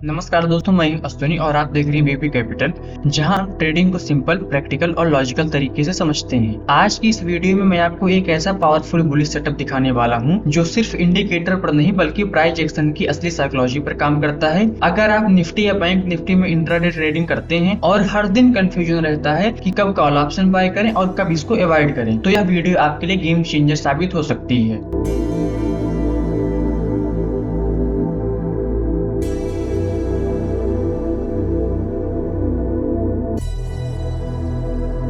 नमस्कार दोस्तों, मैं हूं अश्विनी और आप देख रहे हैं बीपी कैपिटल, जहां हम ट्रेडिंग को सिंपल, प्रैक्टिकल और लॉजिकल तरीके से समझते हैं। आज की इस वीडियो में मैं आपको एक ऐसा पावरफुल बुलिश सेटअप दिखाने वाला हूं जो सिर्फ इंडिकेटर पर नहीं बल्कि प्राइस एक्शन की असली साइकोलॉजी पर काम करता है। अगर आप निफ्टी या बैंक निफ्टी में इंट्राडे ट्रेडिंग करते हैं और हर दिन कंफ्यूजन रहता है कि कब कॉल ऑप्शन बाय करें और कब इसको अवॉइड करें, तो यह वीडियो आपके लिए गेम चेंजर साबित हो सकती है।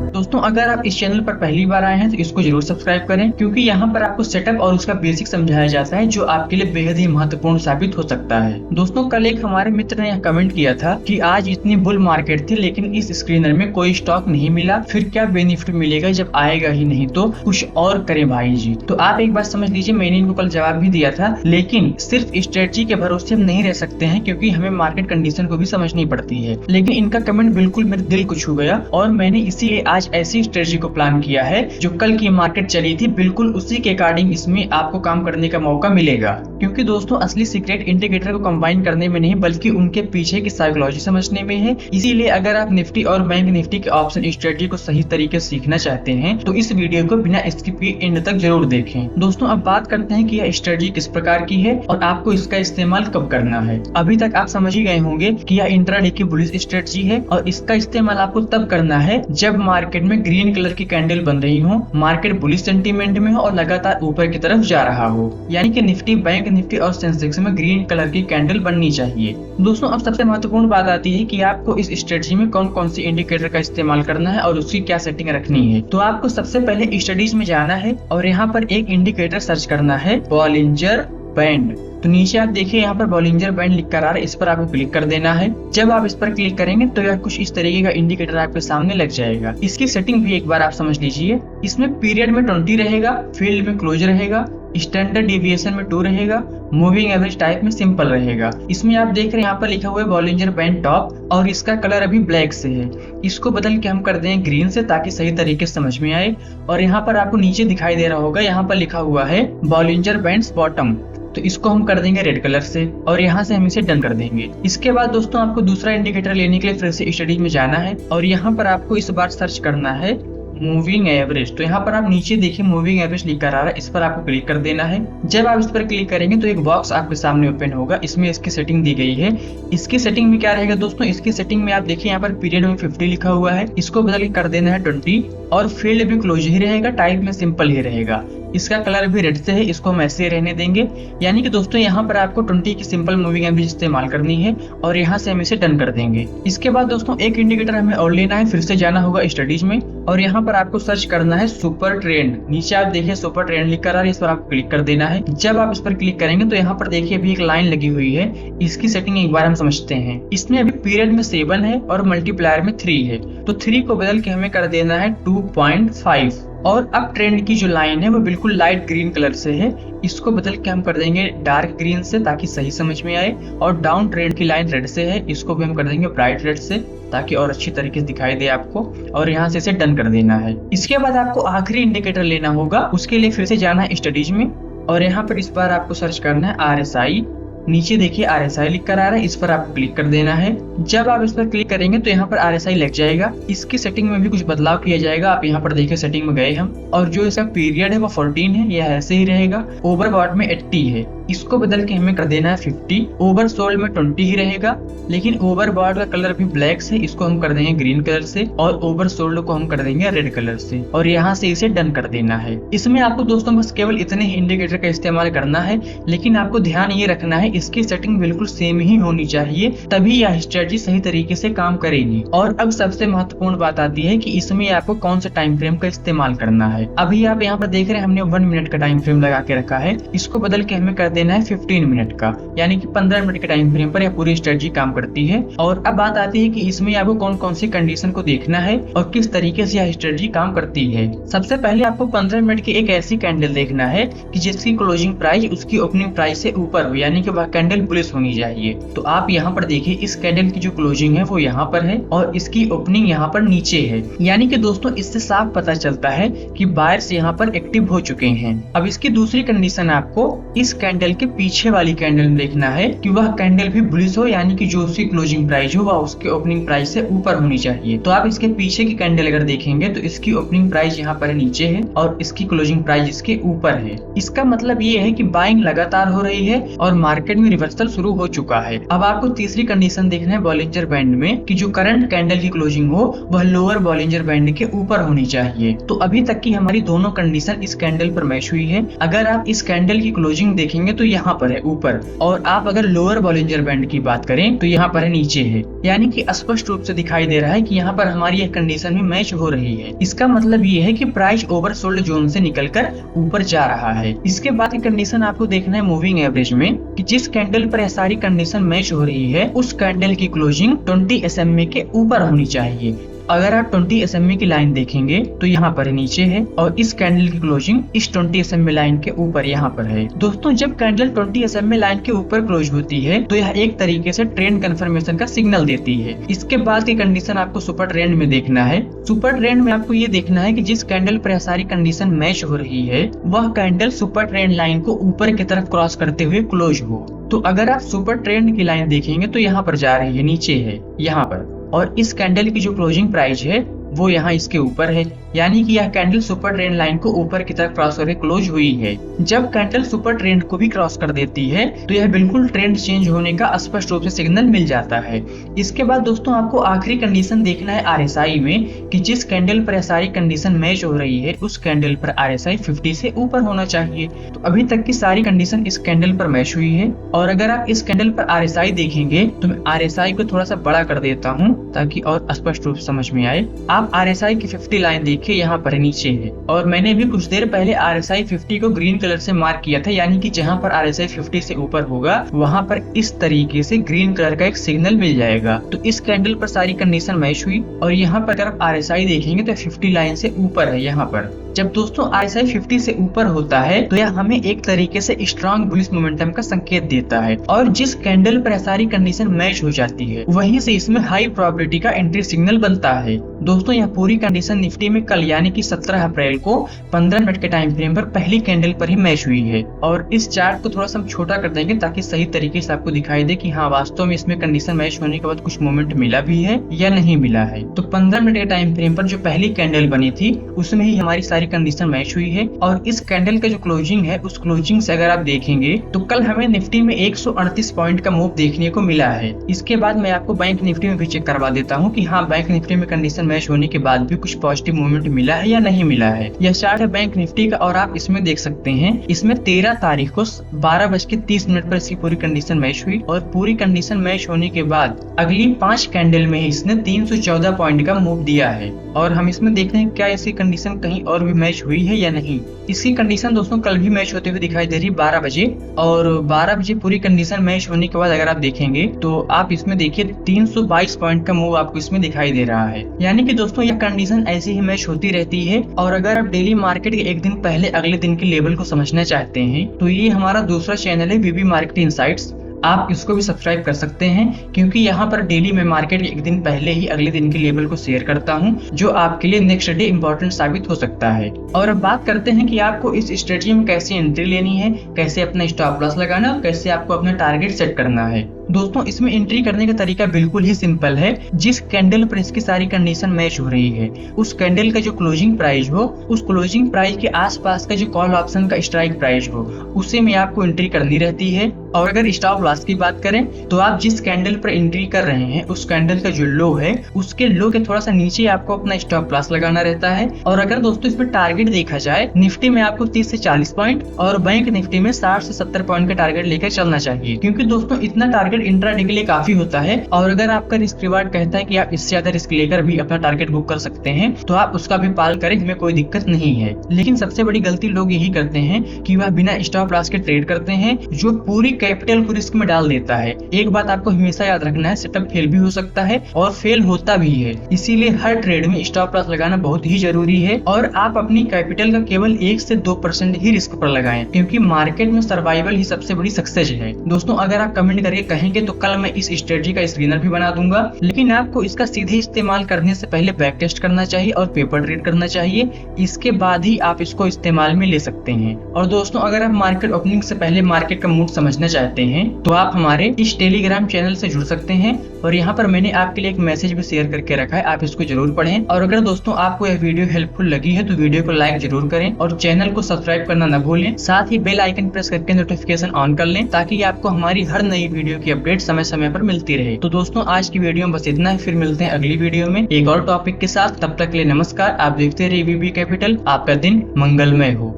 दोस्तों, अगर आप इस चैनल पर पहली बार आए हैं तो इसको जरूर सब्सक्राइब करें, क्योंकि यहाँ पर आपको सेटअप और उसका बेसिक समझाया जाता है जो आपके लिए बेहद ही महत्वपूर्ण साबित हो सकता है। दोस्तों, कल एक हमारे मित्र ने यह कमेंट किया था कि आज इतनी बुल मार्केट थी लेकिन इस स्क्रीनर में कोई स्टॉक नहीं मिला, फिर क्या बेनिफिट मिलेगा जब आएगा ही नहीं, तो कुछ और करें भाई जी। तो आप एक बात समझ लीजिए, मैंने इनको कल जवाब भी दिया था, लेकिन सिर्फ स्ट्रेटजी के भरोसे हम नहीं रह सकते हैं क्योंकि हमें मार्केट कंडीशन को भी समझनी पड़ती है। लेकिन इनका कमेंट बिल्कुल मेरे दिल को छू गया और मैंने इसीलिए आज ऐसी स्ट्रेटजी को प्लान किया है जो कल की मार्केट चली थी, बिल्कुल उसी के अकॉर्डिंग इसमें आपको काम करने का मौका मिलेगा। क्योंकि दोस्तों, असली सीक्रेट इंडिकेटर को कंबाइन करने में नहीं बल्कि उनके पीछे की साइकोलॉजी समझने में है। इसीलिए अगर आप निफ्टी और बैंक निफ्टी के ऑप्शन स्ट्रेटजी को सही तरीके से सीखना चाहते हैं तो इस वीडियो को बिना स्किप किए एंड तक जरूर देखें। दोस्तों, अब बात करते हैं कि यह स्ट्रेटजी किस प्रकार की है और आपको इसका इस्तेमाल कब करना है। अभी तक आप समझ ही गए होंगे कि यह इंट्राडे की बुलिश स्ट्रेटजी है और इसका इस्तेमाल आपको तब करना है जब मार्केट में ग्रीन कलर की कैंडल बन रही हो, मार्केट बुलिश सेंटीमेंट में हो और लगातार ऊपर की तरफ जा रहा हो, यानी कि निफ्टी, बैंक निफ्टी और सेंसेक्स में ग्रीन कलर की कैंडल बननी चाहिए। दोस्तों, अब सबसे महत्वपूर्ण बात आती है कि आपको इस स्ट्रेटजी में कौन कौन सी इंडिकेटर का इस्तेमाल करना है और उसकी क्या सेटिंग रखनी है। तो आपको सबसे पहले स्टडीज में जाना है और यहाँ पर एक इंडिकेटर सर्च करना है, बॉलिंजर बैंड। तो नीचे आप देखिए यहाँ पर बॉलिंजर बैंड लिख कर आ रहा है, इस पर आपको क्लिक कर देना है। जब आप इस पर क्लिक करेंगे तो यह कुछ इस तरीके का इंडिकेटर आपके सामने लग जाएगा। इसकी सेटिंग भी एक बार आप समझ लीजिए। इसमें पीरियड में 20 रहेगा, फील्ड में क्लोज रहेगा, स्टैंडर्ड डिविएशन में 2 रहेगा, मूविंग एवरेज टाइप में सिंपल रहेगा। इसमें आप देख रहे हैं यहाँ पर लिखा हुआ है बॉलिंजर बैंड टॉप और इसका कलर अभी ब्लैक से है। इसको बदल के हम कर दें ग्रीन से ताकि सही तरीके से समझ में आए। और यहाँ पर आपको नीचे दिखाई दे रहा होगा, यहाँ पर लिखा हुआ है बॉलिंजर बैंड्स बॉटम, तो इसको हम कर देंगे रेड कलर से और यहाँ से हम इसे डन कर देंगे। इसके बाद दोस्तों, आपको दूसरा इंडिकेटर लेने के लिए फिर से स्टडी में जाना है और यहाँ पर आपको इस बार सर्च करना है मूविंग एवरेज। तो यहाँ पर आप नीचे देखिए मूविंग एवरेज लिख कर आ रहा है, इस पर आपको क्लिक कर देना है। जब आप इस पर क्लिक करेंगे तो एक बॉक्स आपके सामने ओपन होगा, इसमें इसकी सेटिंग दी गई है। इसकी सेटिंग में क्या रहेगा दोस्तों, इसकी सेटिंग में आप देखिए यहाँ पर पीरियड में 50 लिखा हुआ है, इसको बदल के कर देना है 20 और फील्ड भी क्लोज ही रहेगा, टाइप में सिंपल ही रहेगा। इसका कलर भी रेड से है, इसको हम ऐसे रहने देंगे। यानी कि दोस्तों, यहाँ पर आपको 20 की सिंपल मूविंग एवरेज इस्तेमाल करनी है और यहाँ से हम इसे डन कर देंगे। इसके बाद दोस्तों, एक इंडिकेटर हमें और लेना है, फिर से जाना होगा स्टडीज में और यहाँ पर आपको सर्च करना है सुपर ट्रेंड। नीचे आप देखिए सुपर ट्रेंड लिख कर आ रहा है, इस पर आपको क्लिक कर देना है। जब आप इस पर क्लिक करेंगे तो यहाँ पर देखिए अभी एक लाइन लगी हुई है, इसकी सेटिंग एक बार हम समझते हैं। इसमें अभी पीरियड में 7 है और मल्टीप्लायर में 3 है, तो 3 को बदल के हमें कर देना है 2.5 और अब ट्रेंड की जो लाइन है वो बिल्कुल लाइट ग्रीन कलर से है, इसको बदल के हम कर देंगे डार्क ग्रीन से ताकि सही समझ में आए। और डाउन ट्रेंड की लाइन रेड से है, इसको भी हम कर देंगे ब्राइट रेड से ताकि और अच्छी तरीके से दिखाई दे आपको और यहाँ से इसे डन कर देना है। इसके बाद आपको आखिरी इंडिकेटर लेना होगा, उसके लिए फिर से जाना है स्टडीज में और यहाँ पर इस बार आपको सर्च करना है RSI। नीचे देखिए RSI लिख कर आ रहा है, इस पर आपको क्लिक कर देना है। जब आप इस पर क्लिक करेंगे तो यहाँ पर RSI लग जाएगा। इसकी सेटिंग में भी कुछ बदलाव किया जाएगा, आप यहाँ पर देखिए सेटिंग में गए हम और जो इसका पीरियड है वो 14 है, यह ऐसे ही रहेगा। ओवरबॉट में 80 है, इसको बदल के हमें कर देना है 50। ओवरसोल्ड में 20 ही रहेगा, लेकिन ओवरबॉट का कलर भी ब्लैक से, इसको हम कर देंगे ग्रीन कलर से और ओवरसोल्ड को हम कर देंगे रेड कलर से और यहाँ से इसे डन कर देना है। इसमें आपको दोस्तों बस केवल इतने ही इंडिकेटर का इस्तेमाल करना है, लेकिन आपको ध्यान ये रखना है इसकी सेटिंग बिल्कुल सेम ही होनी चाहिए, तभी यह स्ट्रेटजी सही तरीके से काम करेगी। और अब सबसे महत्वपूर्ण बात आती है कि इसमें आपको कौन सा टाइम फ्रेम का इस्तेमाल करना है। अभी आप यहाँ पर देख रहे हैं हमने 1 मिनट का टाइम फ्रेम लगा के रखा है, इसको बदल के हमें कर देना है 15 मिनट का, यानी कि 15 मिनट के टाइम फ्रेम पर यह पूरी स्ट्रेटजी काम करती है। और अब बात आती है कि इसमें आपको कौन कौन सी कंडीशन को देखना है और किस तरीके से यह स्ट्रेटजी काम करती है। सबसे पहले आपको 15 मिनट की एक ऐसी कैंडल देखना है कि जिसकी क्लोजिंग प्राइस उसकी ओपनिंग प्राइस से ऊपर हो, यानी कि वह कैंडल बुलिश होनी चाहिए। तो आप यहाँ पर देखिए इस कैंडल की जो क्लोजिंग है वो यहाँ पर है और इसकी ओपनिंग यहाँ पर नीचे है, यानी कि दोस्तों इससे साफ पता चलता है कि बायर्स यहाँ पर एक्टिव हो चुके हैं। अब इसकी दूसरी कंडीशन आपको इस कैंडल कैंडल के पीछे वाली कैंडल में देखना है कि वह कैंडल भी बुलिश हो, यानी कि जो उसकी क्लोजिंग प्राइस हो वह उसके ओपनिंग प्राइस से ऊपर होनी चाहिए। तो आप इसके पीछे की कैंडल अगर देखेंगे तो इसकी ओपनिंग प्राइस यहाँ पर नीचे है और इसकी क्लोजिंग प्राइस इसके ऊपर है। इसका मतलब ये है कि बाइंग लगातार हो रही है और मार्केट में रिवर्सल शुरू हो चुका है। अब आपको तीसरी कंडीशन देखना है बॉलिंजर बैंड में कि जो करंट कैंडल की क्लोजिंग हो वह लोअर बॉलिंजर बैंड के ऊपर होनी चाहिए। तो अभी तक की हमारी दोनों कंडीशन इस कैंडल पर मैच हुई है। अगर आप इस कैंडल की क्लोजिंग देखेंगे तो यहाँ पर है ऊपर, और आप अगर लोअर बॉलिंजर बैंड की बात करें तो यहाँ पर है नीचे है, यानी कि स्पष्ट रूप से दिखाई दे रहा है कि यहाँ पर हमारी यह कंडीशन भी मैच हो रही है। इसका मतलब ये है कि प्राइस ओवरसोल्ड जोन से निकलकर ऊपर जा रहा है। इसके बाद की कंडीशन आपको देखना है मूविंग एवरेज में कि जिस कैंडल पर यह सारी कंडीशन मैच हो रही है उस कैंडल की क्लोजिंग 20 SMA के ऊपर होनी चाहिए। अगर आप 20 SMA की लाइन देखेंगे तो यहाँ पर नीचे है और इस कैंडल की क्लोजिंग इस 20 SMA लाइन के ऊपर यहाँ पर है। दोस्तों जब कैंडल 20 SMA लाइन के ऊपर क्लोज होती है तो यह एक तरीके से ट्रेंड कंफर्मेशन का सिग्नल देती है। इसके बाद की कंडीशन आपको सुपर ट्रेंड में देखना है। सुपर ट्रेंड में आपको ये देखना है कि जिस कैंडल पर सारी कंडीशन मैच हो रही है वह कैंडल सुपर ट्रेंड लाइन को ऊपर की तरफ क्रॉस करते हुए क्लोज हो। तो अगर आप सुपर ट्रेंड की लाइन देखेंगे तो यहाँ पर जा रही है, नीचे है यहाँ पर, और इस कैंडल की जो क्लोजिंग प्राइस है वो यहाँ इसके ऊपर है, यानी कि यह कैंडल सुपर ट्रेंड लाइन को ऊपर की तरफ क्रॉस करके क्लोज हुई है। जब कैंडल सुपर ट्रेंड को भी क्रॉस कर देती है तो यह बिल्कुल ट्रेंड चेंज होने का स्पष्ट रूप से सिग्नल मिल जाता है। इसके बाद दोस्तों आपको आखिरी कंडीशन देखना है RSI में कि जिस कैंडल पर सारी कंडीशन मैच हो रही है उस कैंडल पर RSI 50 से ऊपर होना चाहिए। तो अभी तक की सारी कंडीशन इस कैंडल पर मैच हुई है, और अगर आप इस कैंडल पर RSI देखेंगे तो मैं RSI को थोड़ा सा बड़ा कर देता हूँ ताकि और स्पष्ट रूप से समझ में आए। आप RSI की 50 लाइन देखिए, यहाँ पर नीचे है, और मैंने भी कुछ देर पहले RSI 50 को ग्रीन कलर से मार्क किया था, यानी कि जहाँ पर RSI 50 से ऊपर होगा वहाँ पर इस तरीके से ग्रीन कलर का एक सिग्नल मिल जाएगा। तो इस कैंडल पर सारी कंडीशन मैच हुई, और यहाँ पर अगर आप RSI देखेंगे तो 50 लाइन से ऊपर है। यहाँ पर जब दोस्तों RSI 50 से ऊपर होता है तो यह हमें एक तरीके से स्ट्रॉन्ग बुलिश मोमेंटम का संकेत देता है, और जिस कैंडल पर सारी कंडीशन मैच हो जाती है वहीं से इसमें हाई प्रोबेबिलिटी का एंट्री सिग्नल बनता है। दोस्तों यह पूरी कंडीशन निफ्टी में कल यानी कि 17 अप्रैल को 15 मिनट के टाइम फ्रेम पर पहली कैंडल पर ही मैच हुई है। और इस चार्ट को थोड़ा सा हम छोटा कर देंगे ताकि सही तरीके से आपको दिखाई दे कि हाँ वास्तव में इसमें कंडीशन मैच होने के बाद कुछ मोमेंट मिला भी है या नहीं मिला है। तो 15 मिनट के टाइम फ्रेम पर जो पहली कैंडल बनी थी उसमें ही हमारी सारी कंडीशन मैच हुई है, और इस कैंडल का जो क्लोजिंग है उस क्लोजिंग से अगर आप देखेंगे तो कल हमें निफ्टी में 138 पॉइंट का मूव देखने को मिला है। इसके बाद मैं आपको बैंक निफ्टी में भी चेक करवा देता हूँ कि हाँ बैंक निफ्टी में कंडीशन मैच होने के बाद भी कुछ पॉजिटिव मूवमेंट मिला है या नहीं मिला है। यह चार्ट है बैंक निफ्टी का, और आप इसमें देख सकते हैं इसमें 13 तारीख को 12:30 पर इसकी पूरी कंडीशन मैच हुई, और पूरी कंडीशन मैच होने के बाद अगली 5 कैंडल में इसने 314 पॉइंट का मूव दिया है। और हम इसमें देखते हैं क्या इसकी कंडीशन कहीं और भी मैच हुई है या नहीं। इसकी कंडीशन दोस्तों कल भी मैच होते हुए दिखाई दे रही 12 बजे, और 12 बजे पूरी कंडीशन मैच होने के बाद अगर आप देखेंगे तो आप इसमें देखिए 322 पॉइंट का मूव आपको इसमें दिखाई दे रहा है। यानी कि दोस्तों यह कंडीशन ऐसी ही मैच होती रहती है। और अगर आप डेली मार्केट के एक दिन पहले अगले दिन के लेवल को समझना चाहते हैं तो ये हमारा दूसरा चैनल है VB मार्केट इनसाइट्स, आप इसको भी सब्सक्राइब कर सकते हैं, क्योंकि यहाँ पर डेली मैं मार्केट के एक दिन पहले ही अगले दिन के लेवल को शेयर करता हूँ जो आपके लिए नेक्स्ट डे इम्पोर्टेंट साबित हो सकता है। और अब बात करते हैं कि आपको इस स्ट्रेटजी में कैसे एंट्री लेनी है, कैसे अपना स्टॉप लॉस लगाना और कैसे आपको अपना टारगेट सेट करना है। दोस्तों इसमें एंट्री करने का तरीका बिल्कुल ही सिंपल है। जिस कैंडल पर इसकी सारी कंडीशन मैच हो रही है उस कैंडल का जो क्लोजिंग प्राइस हो उस क्लोजिंग प्राइस के आसपास का जो कॉल ऑप्शन का स्ट्राइक प्राइस हो उसी में आपको एंट्री करनी रहती है। और अगर स्टॉप लॉस की बात करें तो आप जिस कैंडल पर एंट्री कर रहे हैं उस कैंडल का जो लो है उसके लो के थोड़ा सा नीचे आपको अपना स्टॉप लॉस लगाना रहता है। और अगर दोस्तों इसमें टारगेट देखा जाए निफ्टी में आपको 30 से 40 पॉइंट और बैंक निफ्टी में 60 से 70 पॉइंट का टारगेट लेकर चलना चाहिए, क्योंकि दोस्तों इतना टारगेट इंट्राडे के लिए काफी होता है। और अगर आपका रिस्क रिवार्ड कहता है कि आप इससे ज्यादा रिस्क लेकर भी अपना टारगेट बुक कर सकते हैं तो आप उसका भी पालन करें, हमें कोई दिक्कत नहीं है। लेकिन सबसे बड़ी गलती लोग यही करते हैं कि वह बिना स्टॉप लॉस के ट्रेड करते हैं जो पूरी कैपिटल को रिस्क में डाल देता है। एक बात आपको हमेशा याद रखना है, सेटअप फेल भी हो सकता है और फेल होता भी है, इसीलिए हर ट्रेड में स्टॉप लॉस लगाना बहुत ही जरूरी है और आप अपनी कैपिटल का केवल 1 से 2% ही रिस्क पर लगाएं, क्योंकि मार्केट में सर्वाइवल ही सबसे बड़ी सक्सेस है। दोस्तों अगर आप कमेंट करके कहेंगे तो कल मैं इस स्ट्रेटजी का स्क्रीनर भी बना दूंगा, लेकिन आपको इसका सीधे इस्तेमाल करने से पहले बैक टेस्ट करना चाहिए और पेपर ट्रेड करना चाहिए, इसके बाद ही आप इसको इस्तेमाल में ले सकते हैं। और दोस्तों अगर आप मार्केट ओपनिंग से पहले मार्केट का मूड समझना चाहते हैं तो आप हमारे इस टेलीग्राम चैनल से जुड़ सकते हैं और यहाँ पर मैंने आपके लिए एक मैसेज भी शेयर करके रखा है, आप इसको जरूर पढ़ें। और अगर दोस्तों आपको यह वीडियो हेल्पफुल लगी है तो वीडियो को लाइक जरूर करें और चैनल को सब्सक्राइब करना न भूलें, साथ ही बेल आइकन प्रेस करके नोटिफिकेशन ऑन कर लें ताकि आपको हमारी हर नई वीडियो की अपडेट समय समय पर मिलती रहे। तो दोस्तों आज की वीडियो में बस इतना है, फिर मिलते हैं अगली वीडियो में एक और टॉपिक के साथ। तब तक के लिए नमस्कार, आप देखते रहिए वीबी कैपिटल। आपका दिन मंगलमय हो।